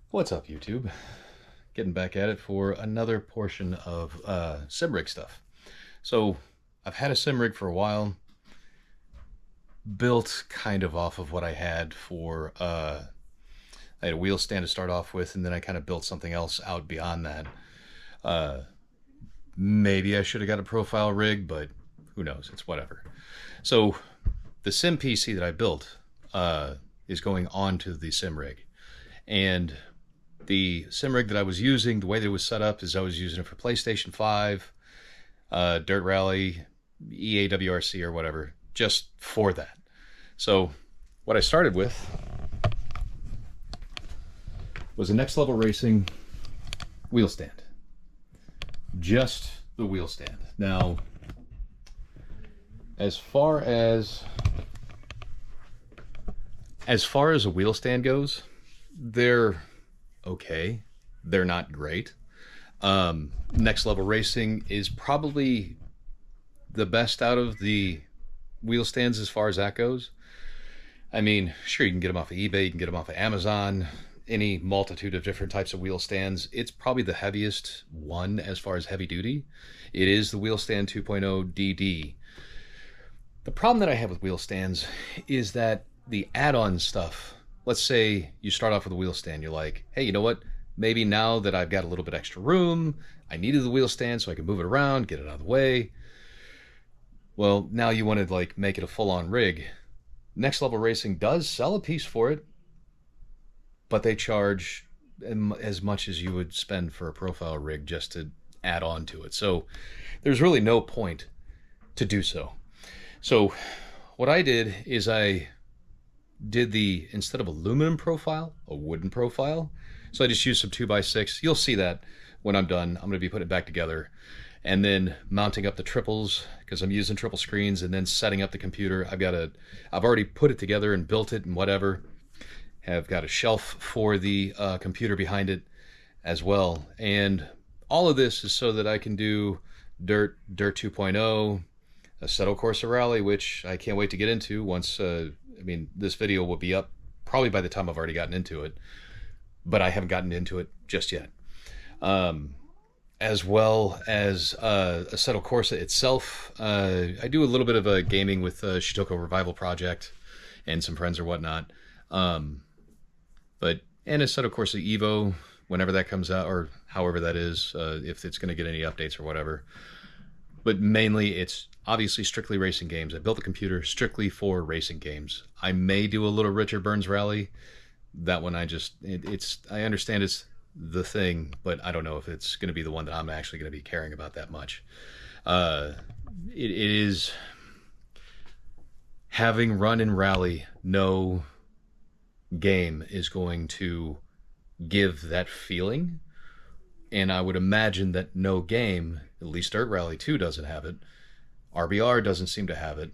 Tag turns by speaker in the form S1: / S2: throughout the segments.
S1: What's up, YouTube? Getting back at it for another portion of sim rig stuff. So I've had a sim rig for a while, built kind of off of what I had for I had a wheel stand to start off with, and then I kind of built something else out beyond that. Uh, Maybe I should have got a profile rig, but who knows? It's whatever. So the sim PC that I built is going on to the sim rig, and the sim rig that I was using, the way that it was set up is I was using it for PlayStation 5, Dirt Rally, EAWRC or whatever, just for that. So what I started with was a Next Level Racing wheel stand. Just the wheel stand. Now, as far as a wheel stand goes, they're okay. They're not great. Next Level Racing is probably the best out of the wheel stands as far as that goes. I mean, sure, you can get them off of eBay, you can get them off of Amazon, any multitude of different types of wheel stands. It's probably the heaviest one as far as heavy duty. It is the Wheelstand 2.0 DD. The problem that I have with wheel stands is that the add-on stuff, let's say you start off with a wheel stand, you're like, hey, you know what? Maybe now that I've got a little bit extra room, I needed the wheel stand so I can move it around, get it out of the way. Well, now you want to like make it a full-on rig. Next Level Racing does sell a piece for it, but they charge as much as you would spend for a profile rig just to add on to it. So there's really no point to do so. So what I did is I did instead of aluminum profile, a wooden profile. So I just used some 2x6. You'll see that when I'm done. I'm going to be putting it back together and then mounting up the triples because I'm using triple screens, and then setting up the computer. I've already put it together and built it and whatever. Have got a shelf for the computer behind it as well. And all of this is so that I can do Dirt 2.0, Assetto Corsa Rally, which I can't wait to get into once, this video will be up probably by the time I've already gotten into it, but I haven't gotten into it just yet. As well as Assetto Corsa itself. I do a little bit of a gaming with Shitoko Revival Project and some friends or whatnot. And Assetto Corsa Evo, whenever that comes out, or however that is, if it's going to get any updates or whatever. But mainly, it's obviously strictly racing games. I built the computer strictly for racing games. I may do a little Richard Burns Rally. That one, I understand it's the thing, but I don't know if it's going to be the one that I'm actually going to be caring about that much. It is having run in rally, no game is going to give that feeling, and I would imagine that no game, at least Dirt Rally 2 doesn't have it, RBR doesn't seem to have it,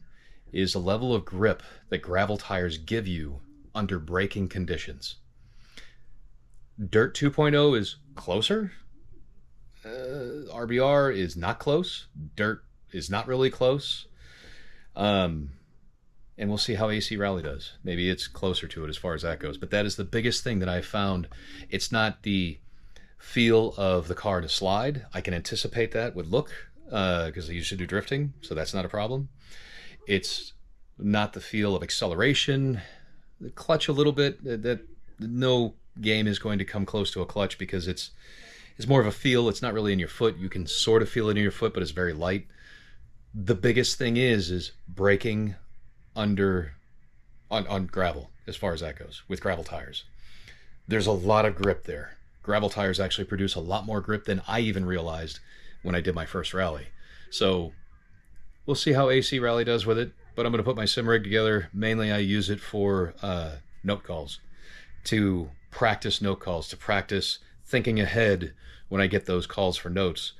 S1: is a level of grip that gravel tires give you under braking conditions. Dirt 2.0 is closer. RBR is not close. Dirt is not really close. And we'll see how AC Rally does. Maybe it's closer to it as far as that goes. But that is the biggest thing that I've found. It's not the feel of the car to slide. I can anticipate that with look, because I used to do drifting, so that's not a problem. It's not the feel of acceleration. The clutch a little bit. That no game is going to come close to a clutch because it's more of a feel. It's not really in your foot. You can sort of feel it in your foot, but it's very light. The biggest thing is braking on gravel, as far as that goes, with gravel tires. There's a lot of grip there. Gravel tires actually produce a lot more grip than I even realized when I did my first rally. So we'll see how AC Rally does with it, but I'm going to put my sim rig together. Mainly I use it for note calls, to practice note calls, to practice thinking ahead when I get those calls for notes,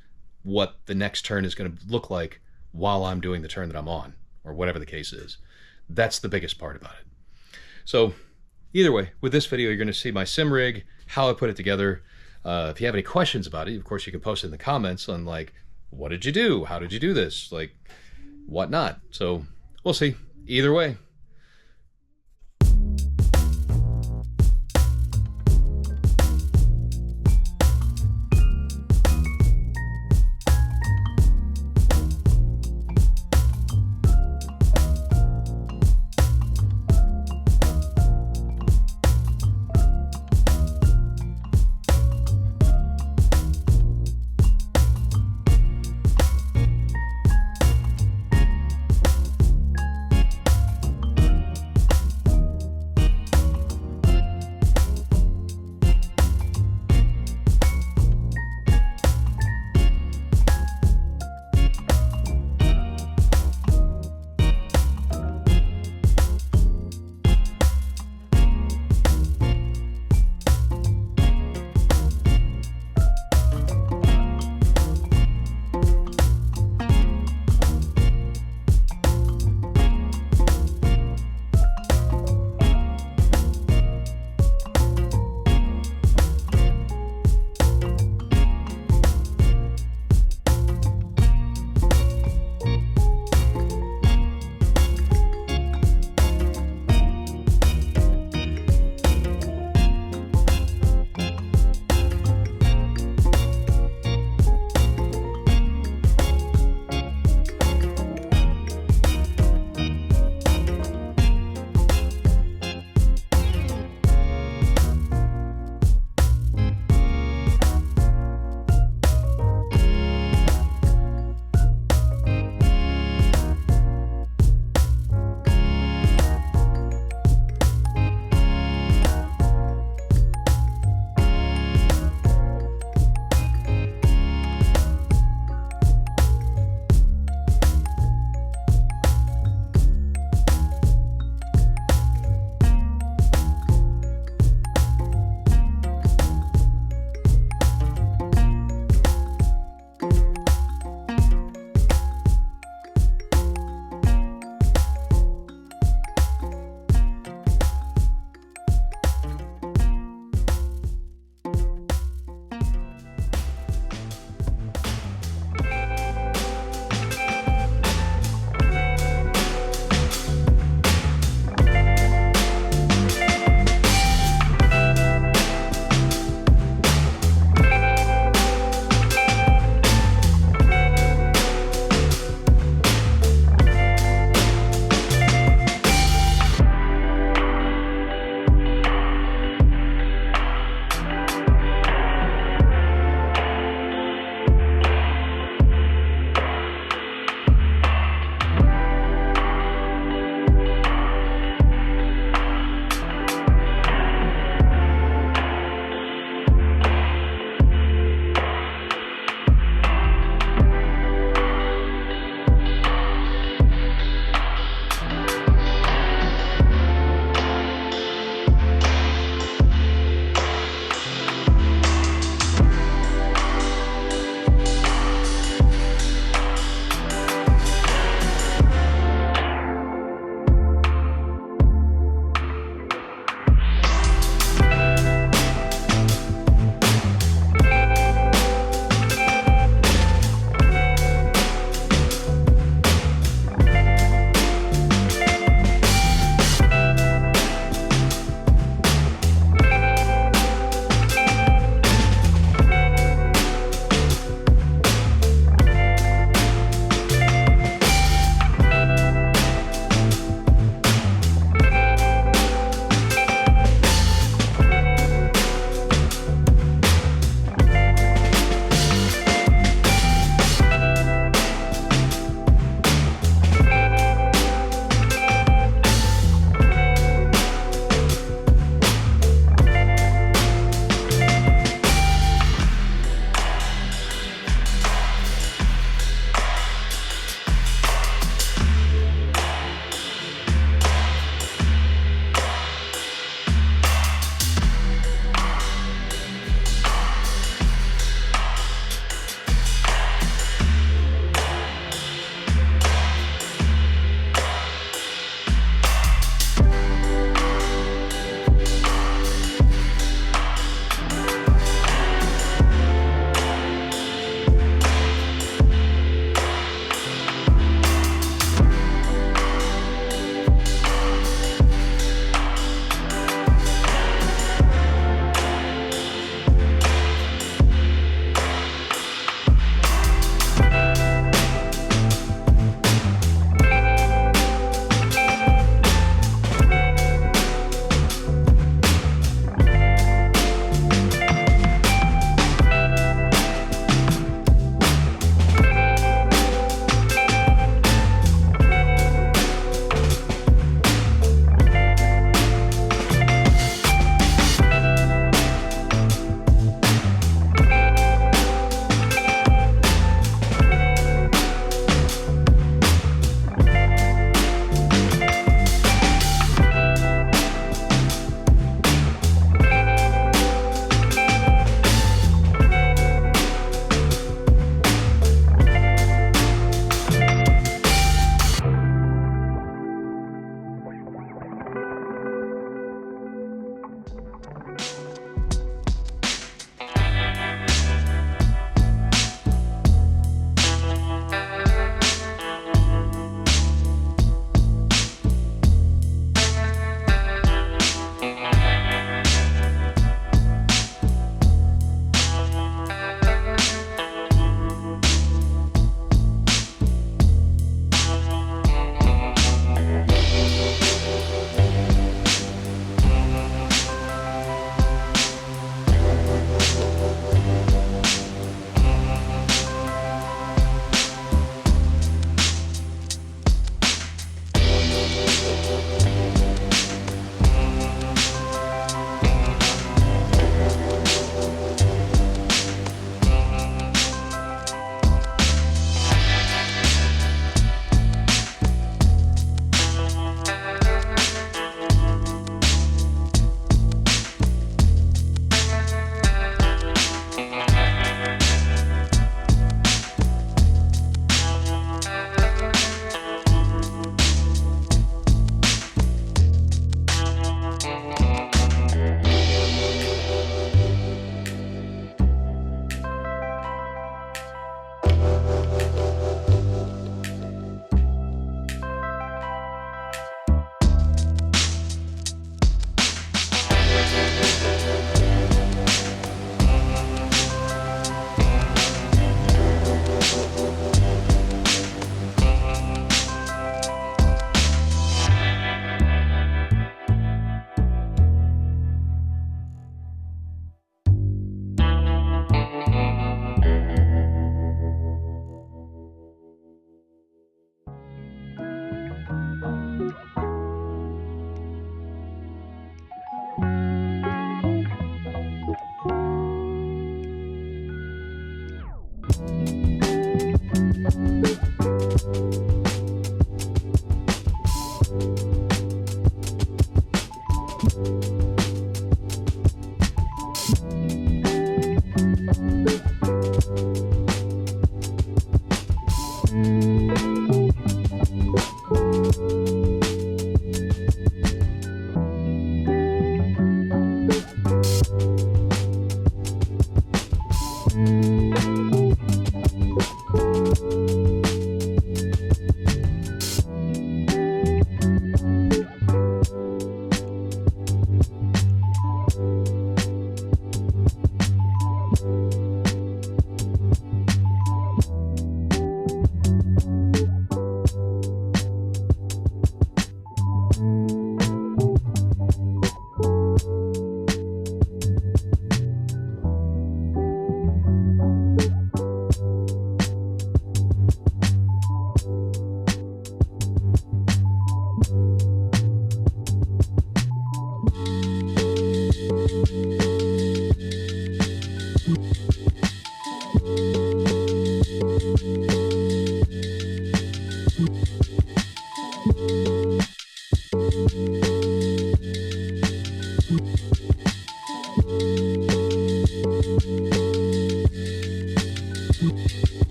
S1: what the next turn is going to look like while I'm doing the turn that I'm on, or whatever the case is. That's the biggest part about it. So either way, with this video, you're going to see my sim rig, how I put it together. If you have any questions about it, of course, you can post it in the comments on like, what did you do? How did you do this? Like, whatnot. So we'll see. Either way.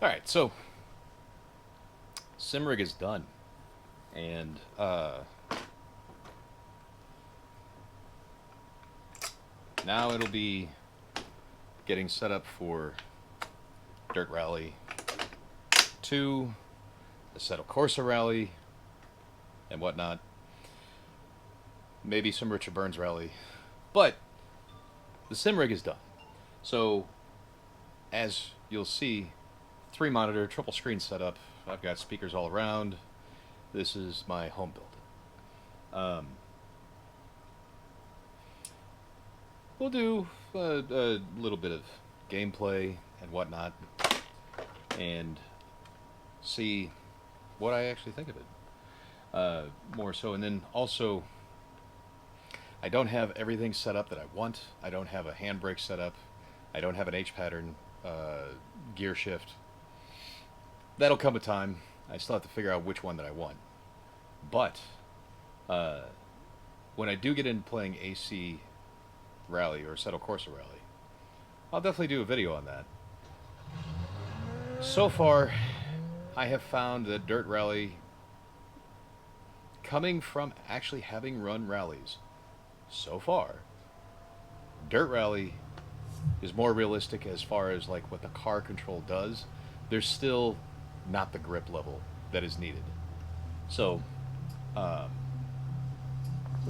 S1: Alright, so sim rig is done, and now it'll be getting set up for Dirt Rally 2, the Assetto Corsa Rally, and whatnot. Maybe some Richard Burns Rally, but the sim rig is done. So, as you'll see, 3-monitor, triple screen setup. I've got speakers all around. This is my home build. We'll do a little bit of gameplay and whatnot, and see what I actually think of it. More so, and then also, I don't have everything set up that I want. I don't have a handbrake set up. I don't have an H-pattern gear shift. That'll come with time. I still have to figure out which one that I want. But when I do get into playing AC Rally or Assetto Corsa Rally, I'll definitely do a video on that. So far, I have found that Dirt Rally, coming from actually having run rallies, so far, Dirt Rally is more realistic as far as like what the car control does. There's still not the grip level that is needed. So,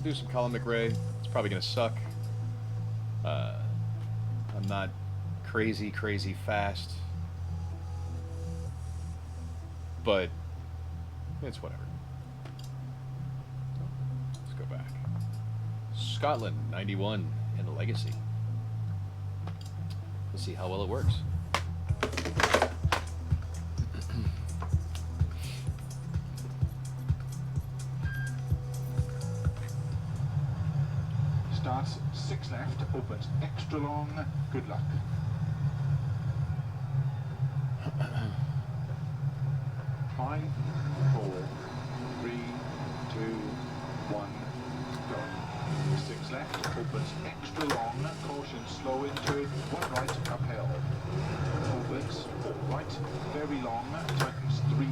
S1: We'll do some column McRae. It's probably going to suck. I'm not crazy fast, but it's whatever. Let's go back. Scotland 91 in the Legacy. Let's see how well it works.
S2: Starts 6 left, opens extra long, good luck. Five, 4, 3, 2, 1, go. 6 left, opens extra long, caution slow into it, 1 right, uphill. Opens, 4 right, very long, tightens 3,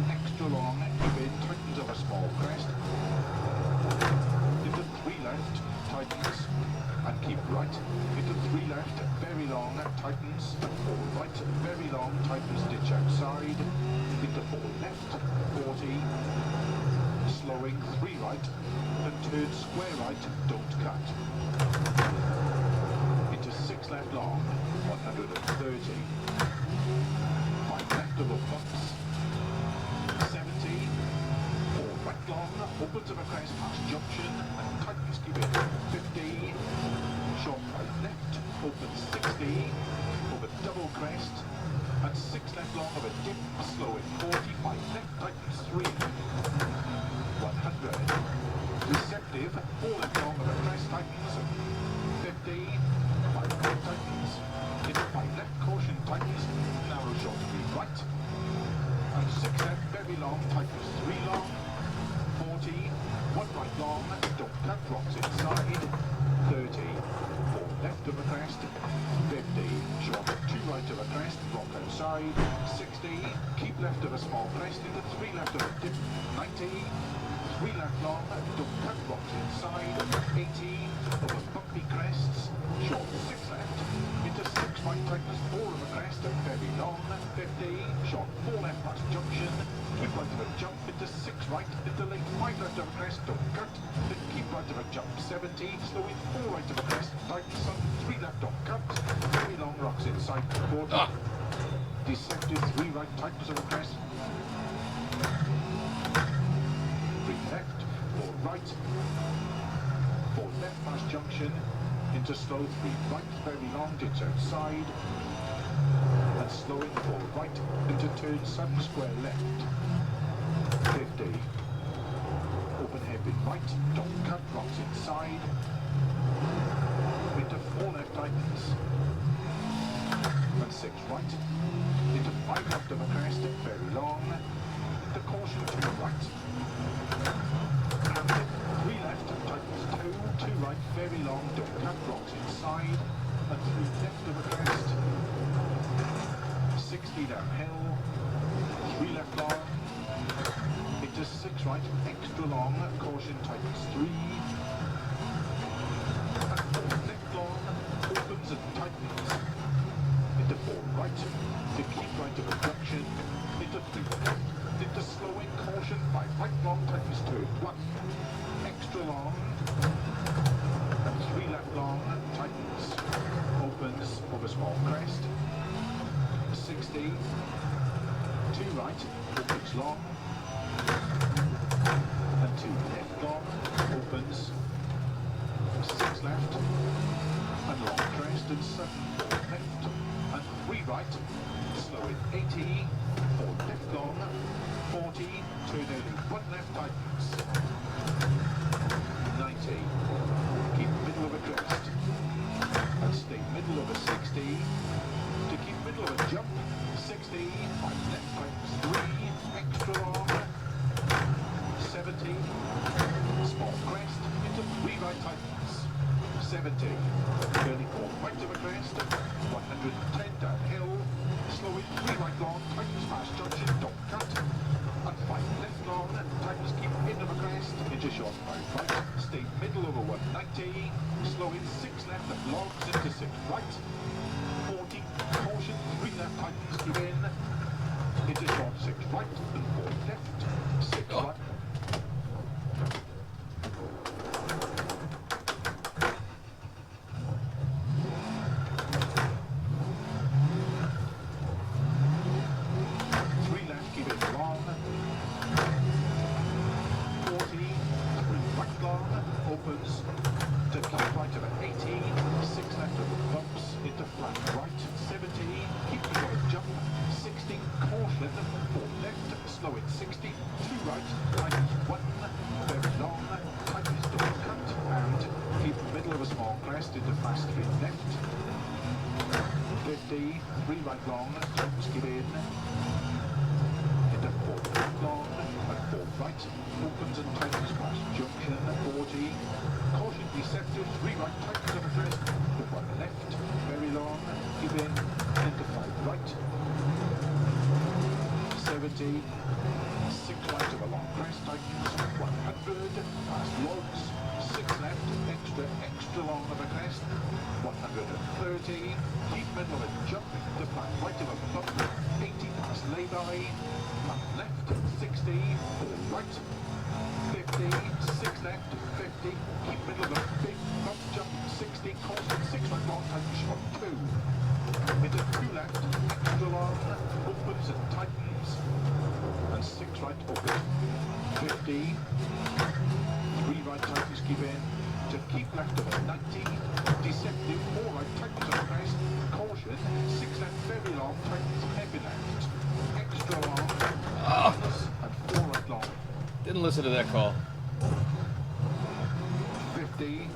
S2: extra long, keep in, tightens of a small crest. Into 3 left, tightens, and keep right. Into 3 left, very long, tightens, 4 right, very long, tightens, ditch outside. Into 4 left, 40, slowing 3 right, and turn square right, don't cut. Into 6 left long, 130. 5 left over bumps, 70. 4 right long, opens of a crest past junction, and tightens, keep it, 50. Short right left, opens 60, over double crest, and 6 left long of a dip, slow in 45 left, tightens 3. 100. Receptive, 4 left long of a crest, tightens 50. 5 right tightens, into 5 left, caution tightens, narrow short 3 right, and 6 left, very long, tightens 3 long. 40, 1 right long, don't cut, rocks inside, 30, 4 left of a crest, 50, short 2 right of a crest, rock outside, 60, keep left of a small crest, into 3 left of a dip, 90, 3 left long, don't cut, rocks inside, 80, over bumpy crests, short 6 left, into 6 right tightness, 4 of a crest, very long, 50, short 4 left past junction, keep right of a jump, into 6 right, into late 5 left of a crest, don't cut, then keep right of a jump, 70, slow in 4 right of a crest, tightens on 3 left, don't cut, very long, rocks inside, 40, deceptive 3 right, tightness of a crest, 3 left, 4 right, 4 left past junction, into slow 3 right, very long, ditch outside, and slowing 4 right, into turn sudden square left, 50, open hairpin right, don't cut, rocks inside, into 4 left tightens, and 6 right, into 5 left of a crest, very long, into caution 2 right, and 3 left, tightens 2, 2 right, very long, don't cut, rocks inside, and 3 left of a crest, 60 downhill, 3 left long, into 6 right, extra long, caution tightens 3, and 4 left long, opens and tightens, into 4 right, to keep right of a junction, into 3 left, into slowing, caution, 5 right long, tightens turn 1, extra long, and 3 left long, tightens, opens over small crest, 60, 2 right, opens long, and 2 left long, opens, 6 left, and long crest and 7, 4 left, and 3 right, slow in 80, 4 left long, 40, turn early, 1 left tightens, 90, keep middle of a crest, and stay middle of a 60, to keep middle of a jump, 60, 5 left tightens 3, extra long, 70, small crest, into 3 right tightens, 70, early 4 right of a crest, 110 downhill, slow in 3 right long, tightens past junction, don't cut, and 5 left long, tightens keep in of a crest, into short 5 right, stay middle over 190, slow in 6 left and logs into 6 right, 40, caution 3 left tightens keep in, into short 6 right and 4 left, 6 right. opens to keep right of 80, 6 left of the bumps into flat right, 70, keep the right jump, 60, caution, 4 left, slow it 60, 2 right, tightens 1, very long, tightens double cut, and keep middle of a small crest into fast 3 left, 50, 3 right long, jumps get in, into 4 right long, and 4 right, opens and tightens past junction, 40, caution deceptive, 3 right, tightens on a crest, to 1 left, very long, give in, into 5 right, 70, 6 right of a long crest, tightens, 100, past logs, 6 left, extra long of a crest, 130, keep middle of a jump, to flat right of a bump, 80 past lay-by, flat left, 60, 4 right, 50, 6 left, 50, keep middle of a big bump jump, 60, caution, 6 right long, tightens short 2, into 2 left, extra long, opens and tightens, and 6 right open, 50, 3 right tightens keep in, to keep left of a 90, deceptive, 4 right tightens on crest, caution, 6 left very long, tightens heavy left, extra long, and 4 right long.
S1: Didn't listen to that call.
S2: 50,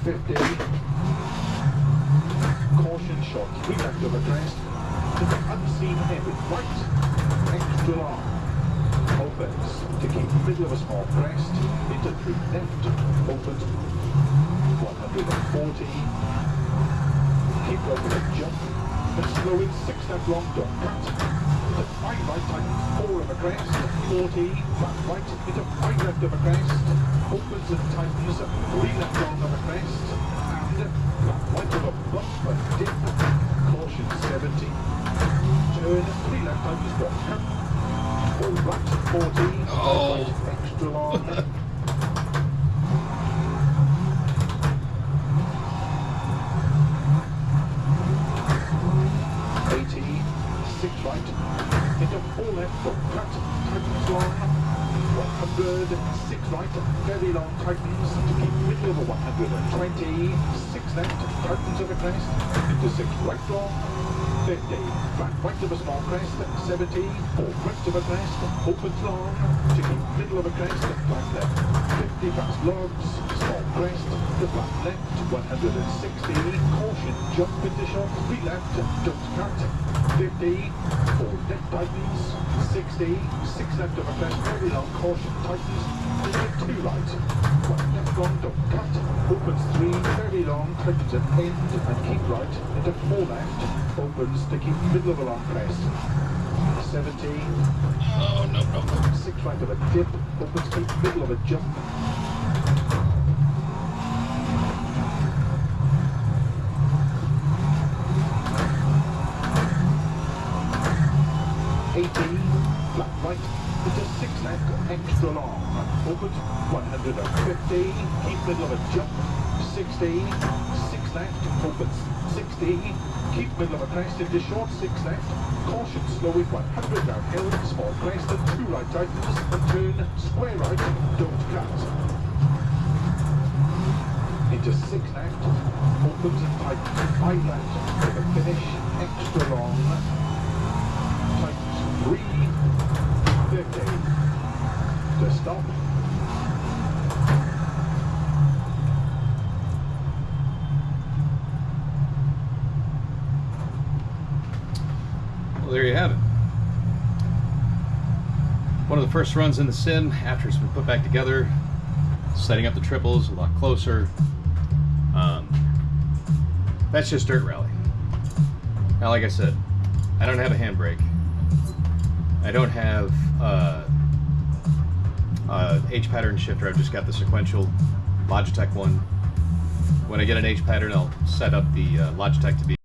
S2: 50, caution short, 3 left of a crest, to the unseen heavy right, extra long, opens, to keep middle of a small crest, into 3 left, opens, 140, keep open a jump, and slow in 6 left long, don't cut, to 5 right tightens, 4 of a crest, 40, flat right, into 5 left of a crest, opens and tightens, 3 left long of a crest, and flat right of a bump and dip, caution 70, turn, 3 left tightens, don't cut, 4 right, 40, right, extra long, 80, 6 right, into 4 left, don't cut, tightens long, 100, 6 right, very long tightens, to keep middle of a 120, 6 left, tightens of a crest, into 6 right long, 50, flat right of a small crest, 70, 4 right of a crest, opens long, to keep middle of a crest, flat left, 50 past logs, small crest, to flat left, 160, caution, jump into short, 3 left, don't cut, 50, 4 left tightens, 60, 6 left of a crest, very long, caution tightens, into 2 right, 1 left long, don't cut, opens 3, very long, tightens at end, and keep right, into 4 left, opens to keep middle of a long crest, 70, 6 right of a dip, opens keep middle of a jump, 80, flat right, into 6 left, extra long, opens 150, keep middle of a jump, 60, 6 left, opens 60, keep middle of a crest into short, 6 left, caution slow with 100 downhill, small crest and 2 right tightens, and turn square right, don't cut. Into 6 left, opens and tightens, 5 left, with a finish, extra long, tightens 350 to stop.
S1: Well, there you have it. One of the first runs in the sim after it's been put back together, setting up the triples a lot closer. That's just dirt rally. Now, like I said, I don't have a handbrake. I don't have H pattern shifter. I've just got the sequential Logitech one. When I get an H pattern, I'll set up the Logitech to be